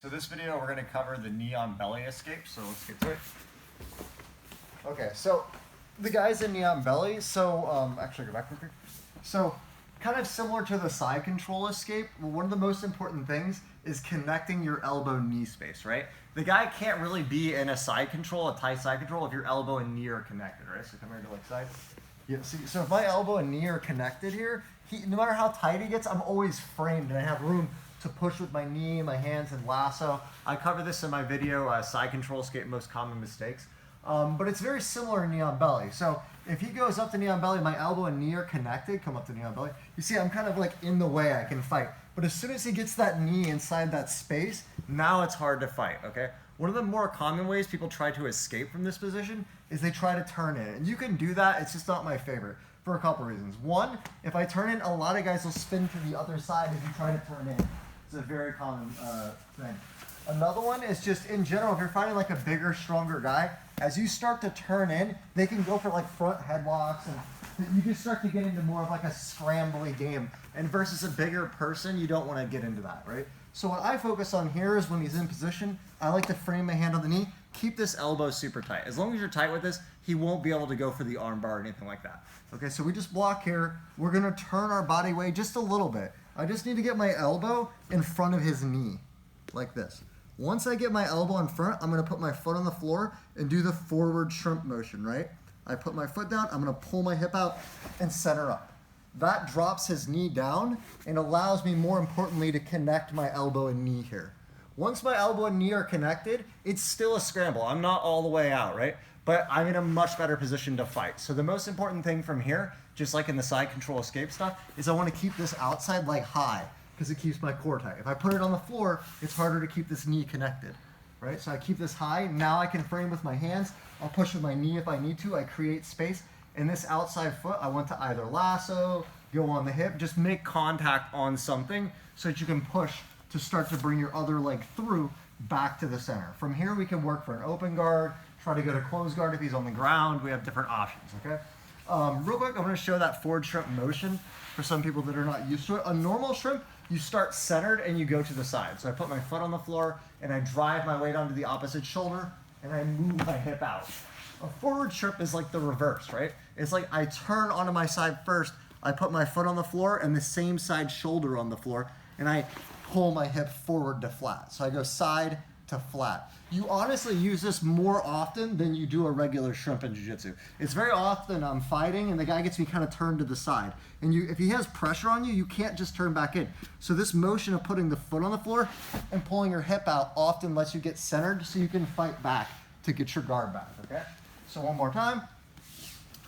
So this video, we're going to cover the knee on belly escape, so let's get to it. Okay, so the guys in knee on belly, actually go back real quick. So kind of similar to the side control escape, one of the most important things is connecting your elbow-knee space, right? The guy can't really be in a side control, a tight side control, if your elbow and knee are connected, right? So come here to like side. Yeah, so if my elbow and knee are connected here, no matter how tight he gets, I'm always framed and I have room to push with my knee, my hands, and lasso. I cover this in my video, side control escape, most common mistakes. But it's very similar in knee on belly. So if he goes up to knee on belly, my elbow and knee are connected, come up to knee on belly. You see, I'm kind of like in the way, I can fight. But as soon as he gets that knee inside that space, now it's hard to fight, okay? One of the more common ways people try to escape from this position is they try to turn in. And you can do that, it's just not my favorite for a couple reasons. One, if I turn in, a lot of guys will spin to the other side if you try to turn in. It's a very common thing. Another one is just in general, if you're fighting like a bigger, stronger guy, as you start to turn in, they can go for like front headlocks and you just start to get into more of like a scrambly game. And versus a bigger person, you don't want to get into that, right? So what I focus on here is when he's in position, I like to frame my hand on the knee, keep this elbow super tight. As long as you're tight with this, he won't be able to go for the arm bar or anything like that. Okay, so we just block here. We're gonna turn our body weight just a little bit. I just need to get my elbow in front of his knee, like this. Once I get my elbow in front, I'm gonna put my foot on the floor and do the forward shrimp motion, right? I put my foot down, I'm gonna pull my hip out and center up. That drops his knee down and allows me, more importantly, to connect my elbow and knee here. Once my elbow and knee are connected, it's still a scramble. I'm not all the way out, right? But I'm in a much better position to fight. So the most important thing from here, just like in the side control escape stuff, is I want to keep this outside leg high because it keeps my core tight. If I put it on the floor, it's harder to keep this knee connected, right? So I keep this high. Now I can frame with my hands. I'll push with my knee if I need to. I create space. And this outside foot, I want to either lasso, go on the hip, just make contact on something so that you can push to start to bring your other leg through back to the center. From here, we can work for an open guard, try to go to closed guard if he's on the ground. We have different options, okay? Real quick, I'm gonna show that forward shrimp motion for some people that are not used to it. A normal shrimp, you start centered and you go to the side. So I put my foot on the floor and I drive my weight onto the opposite shoulder and I move my hip out. A forward shrimp is like the reverse, right? It's like I turn onto my side first, I put my foot on the floor and the same side shoulder on the floor, and I pull my hip forward to flat. So I go side to flat. You honestly use this more often than you do a regular shrimp in jiu-jitsu. It's very often I'm fighting and the guy gets me kind of turned to the side. And if he has pressure on you, you can't just turn back in. So this motion of putting the foot on the floor and pulling your hip out often lets you get centered so you can fight back to get your guard back, okay? So one more time.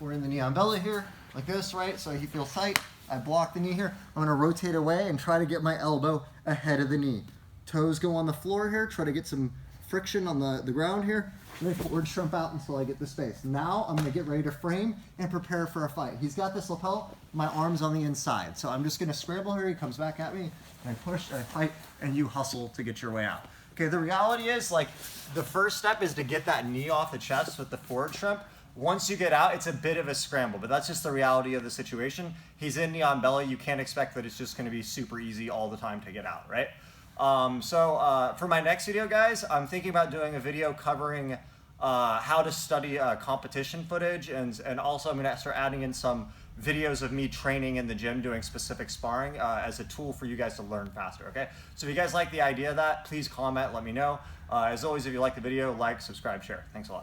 We're in the knee on belly here, like this, right? So he feels tight. I block the knee here. I'm gonna rotate away and try to get my elbow ahead of the knee. Toes go on the floor here, try to get some friction on the ground here. And then forward shrimp out until I get the space. Now I'm gonna get ready to frame and prepare for a fight. He's got this lapel, my arm's on the inside. So I'm just gonna scramble here, he comes back at me, and I push, I fight, and you hustle to get your way out. Okay, the reality is, like, the first step is to get that knee off the chest with the forward shrimp. Once you get out, it's a bit of a scramble, but that's just the reality of the situation. He's in knee on belly. You can't expect that it's just gonna be super easy all the time to get out, right? For my next video, guys, I'm thinking about doing a video covering how to study competition footage, and also I'm gonna start adding in some videos of me training in the gym doing specific sparring as a tool for you guys to learn faster, okay? So if you guys like the idea of that, please comment, let me know. As always, if you like the video, like, subscribe, share. Thanks a lot.